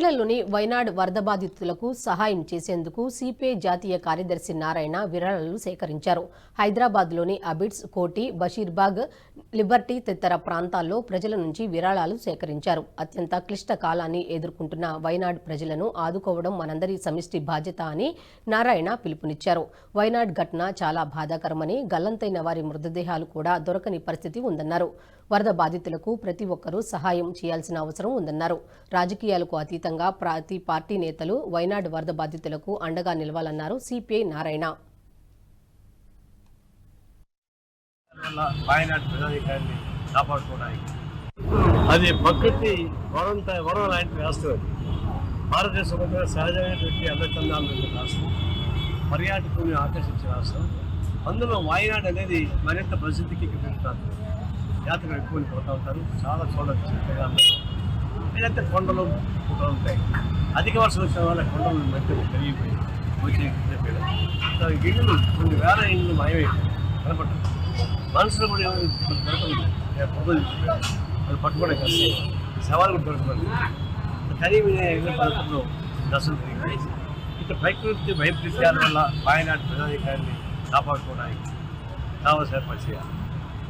కేరళలోని వైనాడ్ వరద బాధితులకు సహాయం చేసేందుకు సిపిఐ జాతీయ కార్యదర్శి నారాయణ విరాళాలు సేకరించారు. హైదరాబాద్లోని అబిడ్స్, కోటి, బషీర్బాగ్, లిబర్టీ తదితర ప్రాంతాల్లో ప్రజల నుంచి విరాళాలు సేకరించారు. అత్యంత క్లిష్ట కాలాన్ని ఎదుర్కొంటున్న వైనాడ్ ప్రజలను ఆదుకోవడం మనందరి సమిష్టి బాధ్యత అని నారాయణ పిలుపునిచ్చారు. వైనాడ్ ఘటన చాలా బాధాకరమని, గల్లంతైన వారి మృతదేహాలు కూడా దొరకని పరిస్థితి ఉందన్నారు. వరద బాధితులకు ప్రతి ఒక్కరూ సహాయం చేయాల్సిన అవసరం ఉందన్నారు. రాజకీయాలకు అతీతంగా ప్రతి పార్టీ నేతలు వైనాడ్ వరద బాధితులకు అండగా నిలవాలన్నారు సిపిఐ నారాయణ. అది ప్రకృతి వరం లాంటి రాష్ట్రం. భారతదేశంలో సహజమైనటువంటి అందచందాలు రాష్ట్రం, పర్యాటకులను ఆకర్షించే రాష్ట్రం. అందులో వాయనాడ్ అనేది మరింత ప్రసిద్ధికి పెరుగుతారు. యాత్రలు ఎక్కువ పోతూ ఉంటారు. చాలా చూడవచ్చు. ఏదైతే కొండలు ఉంటాయి, అధిక వర్షం వచ్చిన వల్ల కొండలు మధ్య పెరిగిపోయి వచ్చి ఇళ్ళు కొన్ని వేల ఇళ్ళు మాయమైపోయి కనపడ్డాయి. మనుషులు కూడా దొరకదు, వాళ్ళు పట్టుకోవడం కలిసి సవాలు కూడా దొరకదు. ఖరీదైన ఇళ్ళ పద్ధతుల్లో దశలు పెరిగిపోయి ఇక ప్రకృతి వైపరీత్యాల వల్ల వాయనాడు ప్రజాధికారిని కాపాడుకోవడానికి కావాల్సి ఏర్పాటు చేయాలి.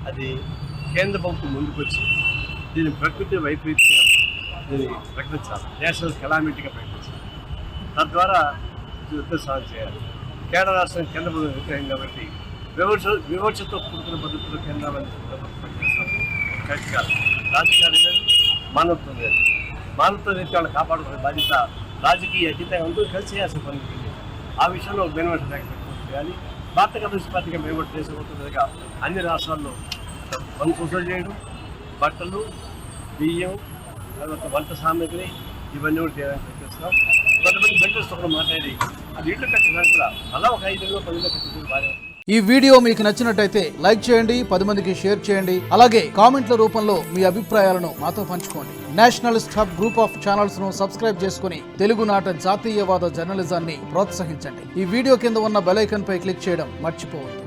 అది కేంద్ర ప్రభుత్వం ముందుకొచ్చి దీన్ని ప్రకృతి వైపరీత్యం దీన్ని ప్రకటించాలి, నేషనల్ కెలామిటీగా ప్రకటించాలి. తద్వారా యుద్ధ సాధన చేయాలి. కేరళ రాష్ట్రం కేంద్ర ప్రభుత్వం వ్యతిరేకం కాబట్టి వివక్షతో కూడుకున్న పద్ధతులు కేంద్ర ప్రభుత్వం కరెక్ట్ కాదు. రాజకీయాలు లేదు, మానవత్వం లేదు. మానవత్వం అయితే వాళ్ళని కాపాడుకునే బాధ్యత రాజకీయ అతీతంగా అందరూ కలిసి చేయాల్సిన పని. ఆ విషయంలో బెనిఫిట్ చేయాలి. భారత కమ్యూనిస్ట్ పార్టీగా బెనిఫిట్ చేసుకోబోతుందిగా అన్ని రాష్ట్రాల్లో పని సూచన చేయడం, బట్టలు, బియ్యం, తర్వాత వంట సామాగ్రి ఇవన్నీ కూడా చేయాలని ప్రయత్నిస్తున్నాం. కొంతమంది బిల్డర్స్ కూడా మాట్లాడి అది ఇళ్ళు కట్టడానికి కూడా అలా ఒక 5 ఏళ్ళు 10 ఏళ్ళు కట్టింది బాగా. ఈ వీడియో మీకు నచ్చినట్టయితే లైక్ చేయండి, 10 మందికి షేర్ చేయండి. అలాగే కామెంట్ల రూపంలో మీ అభిప్రాయాలను మాతో పంచుకోండి. Nationalist hub group of channels ను సబ్స్క్రైబ్ చేసుకుని తెలుగునాట జాతీయవాద జర్నలిజాన్ని ప్రోత్సహించండి. ఈ వీడియో కింద ఉన్న బెల్ ఐకాన్ పై క్లిక్ చేయడం మర్చిపోవద్దు.